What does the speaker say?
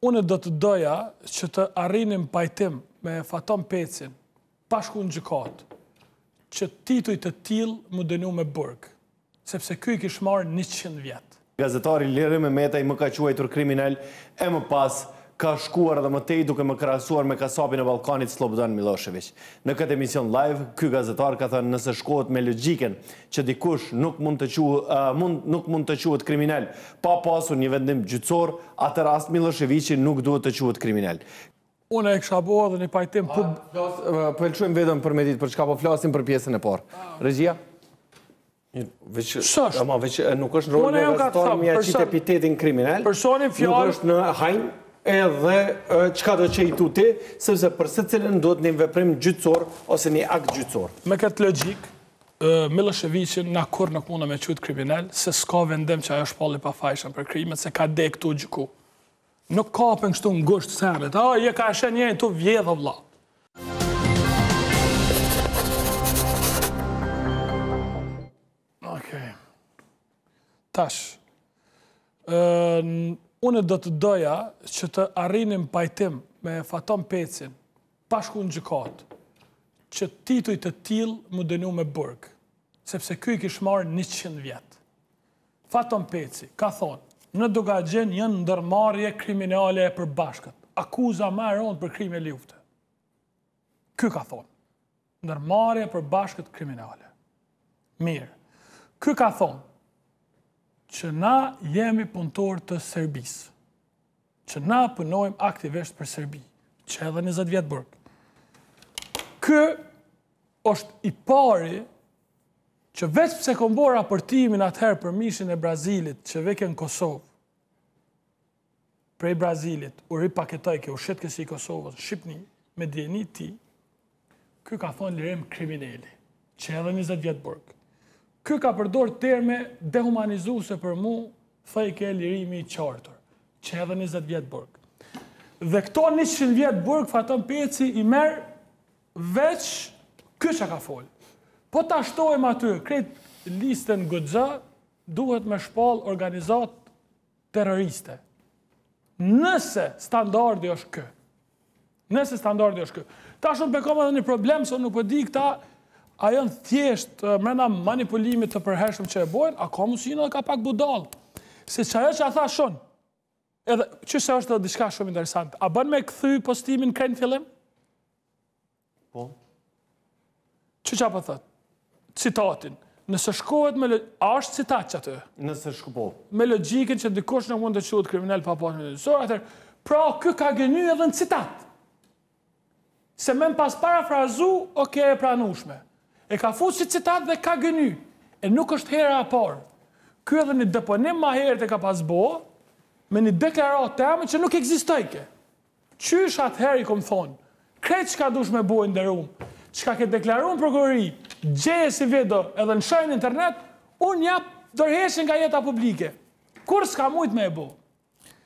Unë do të doja që të arrinim pajtim me Faton Pecin, pashku në gjykat, që tituj të tillë mu dënu me burg, sepse ky i kish marrë 100 vjet. Gazetari Liri Mehmetaj më ka quajtur kriminal e më pas ka shkuar dhe më tej duke më krahasuar me kasapin e Ballkanit Slobodan Milošević. Në këtë emision live, ky gazetar ka thënë nëse shkohet me logjiken që dikush nuk mund të quhet kriminal pa pasur një vendim gjyqësor, atë rast Miloševići nuk duhet të quhet kriminal. Unë e kisha bërë edhe një pajtim Po lëshojmë vetëm për me ditë për çka po flasim për pjesën e parë. Regjia? Veç nuk është roli e gazetarit mja qitë epitetin kriminal. Personi fjalë nuk është në hajnë edhe çka do që i tuti, sepse për secilin duhet një veprim gjyqësor ose një akt gjyqësor. Me këtë logjik, Miloševićin na kur nuk mund me quhet kriminal, se s'ka vendim që ajo shpalli pa fajshëm për krimet, se ka dek këtu gjyku. Nuk kapen kështu në gusht senet. Je ka shen njërin tu vjedhë vlla. Okej. Tash. Unë do të doja që të arrinim pajtim me Faton Pecin, pashku në gjykat, që tituj të tillë mu dënu me burg, sepse ky i kish marrë 100 vjet. Faton Peci ka thonë, në Dugagjen janë ndërmarrje kriminale e përbashkët, akuza më e rëndë për krime lufte. Ky ka thonë, ndërmarrje e përbashkët kriminale. Mirë. Ky ka thonë, që na jemi punëtor të Serbisë, që na punojmë aktivisht për Serbi, që edhe 20 vjet burg. Ky është i pari që veç pse kom bërë raportimin atëherë për mishin e Brazilit që veke në Kosovë, prej Brazilit, u ripaketoj ke u shetë kësi Kosovës, Shqipni, me djeni ti, ky ka thonë lirim kriminali, që edhe 20 vjet burg. Ky ka përdor terme dehumanizuese për mu, thej ke lirimi i qartur, që edhe 20 vjet burg. Dhe këto 100 vjet burg, Faton Peci i merë veç ky që ka folë. Po ta shtojmë aty, krejt listën Goxha, duhet me shpall organizat terroriste. Nëse standardi është kë. Nëse standardi është kë. Ta shumë pekom edhe një problem, se nuk po di këta, a janë thjesht mrena manipulimit të përhershëm që e bojnë, a ka mësina dhe ka pak budal. Se që ajo që a tha shonë, edhe që se është dhe diçka shumë interesant, a bën me këthy postimin krejnë fillim? Po. Që a po thët? Citatin. Nëse shkohet me... A është citat që atë? Nëse shko. Me logjikin që dikush nuk mund të quhet kriminal pa pasur njësor, atër, pra kë ka gëny edhe në citat. Se me më pas parafrazu, e pranushme. E ka fut si citat dhe ka gëny. E nuk është hera a parë. Ky edhe një deponim ma herët e ka pas bo, me një deklarat të amë që nuk eksistojke. Qysh atëherë i kom thonë, krejt që ka dush me bojnë ndërum, që ka ke deklaru në prokurori, gjeje si video edhe në shojnë internet, unë jap dërheshin nga jeta publike. Kur s'ka mujt me e bo?